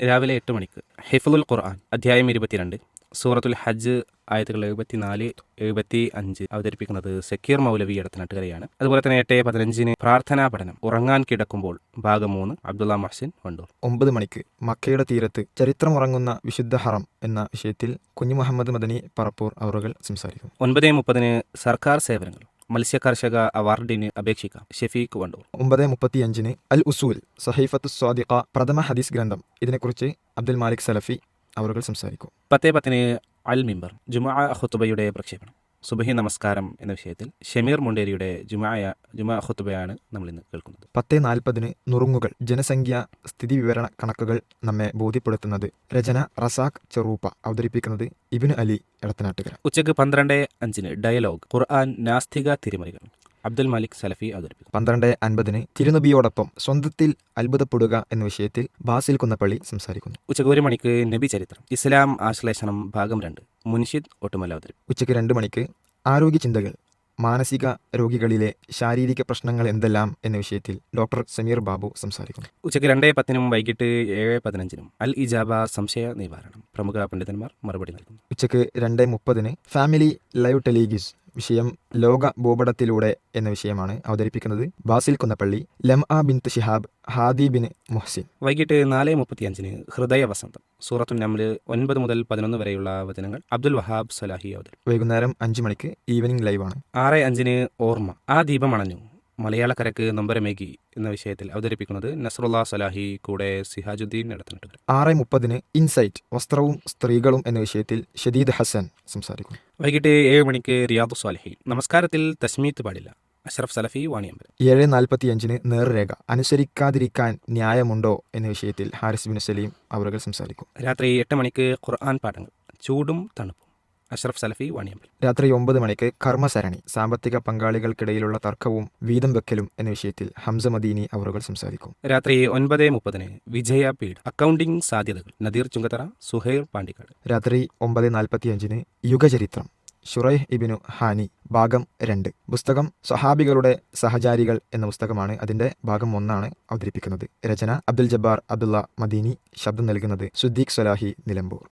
രാവിലെ 8 മണിക്ക് ഹിഫ്ളുൽ ഖുർആൻ അധ്യായം 22 സൂറത്തുൽ ഹജ്ജ് ആയത്തുകൾ 74, 75 അവതരിപ്പിക്കുന്നത് സക്കീർ മൗലവി എടത്തനാട്ടുകരയാണ്. അതുപോലെ തന്നെ 8:15 പ്രാർത്ഥനാ പഠനം ഉറങ്ങാൻ കിടക്കുമ്പോൾ ഭാഗം 3 അബ്ദുള്ള മഹ്സിൻ വണ്ടൂർ. 9 മണിക്ക് മക്കയുടെ തീരത്ത് ചരിത്രമുറങ്ങുന്ന വിശുദ്ധ ഹറം എന്ന വിഷയത്തിൽ കുഞ്ഞു മുഹമ്മദ് മദനി പറപ്പൂർ അവറുകൾ സംസാരിക്കും. 9:30 സർക്കാർ സേവനങ്ങൾ മത്സ്യകർഷക അവാർഡിന് അപേക്ഷിക്കാം ഷെഫീഖ് വണ്ടൂർ. 9:35 അൽ ഉസൂൽ സഹീഫത്തു സ്വാദിഖ പ്രഥമ ഹദീസ് ഗ്രന്ഥം ഇതിനെക്കുറിച്ച് അബ്ദുൽ മാലിക് സലഫി അവറുകൾ സംസാരിക്കും. 10:10 അൽ മിമ്പർ ജുമാ ഖുതുബയുടെ പ്രക്ഷേപണം സുബഹി നമസ്കാരം എന്ന വിഷയത്തിൽ ഷമീർ മുണ്ടേരിയുടെ ജുമാ ഖുതുബയാണ് നമ്മൾ ഇന്ന് കേൾക്കുന്നത്. 10:40 നുറുങ്ങുകൾ ജനസംഖ്യ സ്ഥിതിവിവരണ കണക്കുകൾ നമ്മെ ബോധ്യപ്പെടുത്തുന്നത്. രചന റസാഖ് ചെറൂപ്പ, അവതരിപ്പിക്കുന്നത് ഇബ്നു അലി എടത്തനാട്ടുകര. ഉച്ചയ്ക്ക് 12:05 ഡയലോഗ് ഖുർആൻ നാസ്തിക തിരിമറികൾ അബ്ദുൽ മാലിക് സലഫി അവതരിപ്പിക്കും. 12:50 തിരുനബിയോടൊപ്പം സ്വന്തത്തിൽ അത്ഭുതപ്പെടുക എന്ന വിഷയത്തിൽ ബാസിൽ കുന്നപ്പള്ളി സംസാരിക്കുന്നു. ഉച്ചയ്ക്ക് 1 മണിക്ക് നബി ചരിത്രം ഇസ്ലാം ആശ്ലേഷണം ഭാഗം 2 മുൻഷിദ് ഒട്ടുമല അവതരിപ്പിക്കും. ഉച്ചയ്ക്ക് 2 മണിക്ക് ആരോഗ്യ ചിന്തകൾ മാനസിക രോഗികളിലെ ശാരീരിക പ്രശ്നങ്ങൾ എന്തെല്ലാം എന്ന വിഷയത്തിൽ ഡോക്ടർ സമീർ ബാബു സംസാരിക്കുന്നു. ഉച്ചയ്ക്ക് 2:10 വൈകിട്ട് 7:15 അൽ ഇജാബ സംശയ നിവാരണം പ്രമുഖ പണ്ഡിതന്മാർ മറുപടി നൽകുന്നു. ഉച്ചയ്ക്ക് 2:30 ഫാമിലി ലൈവ് ടെലിഗിസ് വിഷയം ലോക ഭൂപടത്തിലൂടെ എന്ന വിഷയമാണ് അവതരിപ്പിക്കുന്നത് ബാസിൽ കുന്നപ്പള്ളി, ലംആ ബിൻത് ഷിഹാബ്, ഹാദി ബിൻ മുഹ്സിൻ. വൈകിട്ട് 4:35 ഹൃദയ വസന്തം സൂറത്തുൽ നംൽ 9 മുതൽ 11 വരെയുള്ള വചനങ്ങൾ അബ്ദുൽ വഹാബ് സലാഹി അവതരിപ്പിക്കും. വൈകുന്നേരം 5 മണിക്ക് ഈവനിംഗ് ലൈവ് ആണ്. 6:05 ഓർമ്മ ആ ദീപം അണഞ്ഞു മലയാളക്കരക്ക് നൊമ്പരമേകി എന്ന വിഷയത്തിൽ അവതരിപ്പിക്കുന്നത് നസ്റുല്ലാ സലാഹി, കൂടെ സിഹാജുദ്ദീൻ എടത്തനാട്ടുകര. 6:30 ഇൻസൈറ്റ് വസ്ത്രവും സ്ത്രീകളും എന്ന വിഷയത്തിൽ ഷദീദ് ഹസൻ സംസാരിക്കും. വൈകിട്ട് 7 മണിക്ക് റിയാദു സ്വാലിഹീൻ നമസ്കാരത്തിൽ തസ്മീത്ത് പാടില്ല അഷ്റഫ് സലഫി വാണിയമ്പലം. 7:45 നേർരേഖ അനുസരിക്കാതിരിക്കാൻ ന്യായമുണ്ടോ എന്ന വിഷയത്തിൽ ഹാരിസ് ബിൻ സലീം അവറുകൾ സംസാരിക്കും. രാത്രി 8 മണിക്ക് ഖുർആൻ പാഠങ്ങൾ ചൂടും തണുപ്പും അഷ്റഫ് സലഫി വാണിയമ്പലം. രാത്രി 9 മണിക്ക് കർമ്മസരണി സാമ്പത്തിക പങ്കാളികൾക്കിടയിലുള്ള തർക്കവും വീതം വെക്കലും എന്ന വിഷയത്തിൽ ഹംസ മദീനി അവറുകൾ സംസാരിക്കും. രാത്രി 9:30 വിജയപീഠ അക്കൗണ്ടിംഗ് സാധ്യതകൾ നദീർ ചുങ്കത്തറ സുഹൈർ പാണ്ടിക്കാട്. രാത്രി 9:45 യുഗചരിത്രം ഷുറൈഹ് ഇബ്നു ഹാനി ഭാഗം 2 പുസ്തകം സ്വഹാബികളുടെ സഹചാരികൾ എന്ന പുസ്തകമാണ്. അതിന്റെ ഭാഗം 1 അവതരിപ്പിക്കുന്നത്. രചന അബ്ദുൽ ജബ്ബാർ അബ്ദുള്ള മദീനി, ശബ്ദം നൽകുന്നത് സുദ്ദീഖ് സലാഹി നിലമ്പൂർ.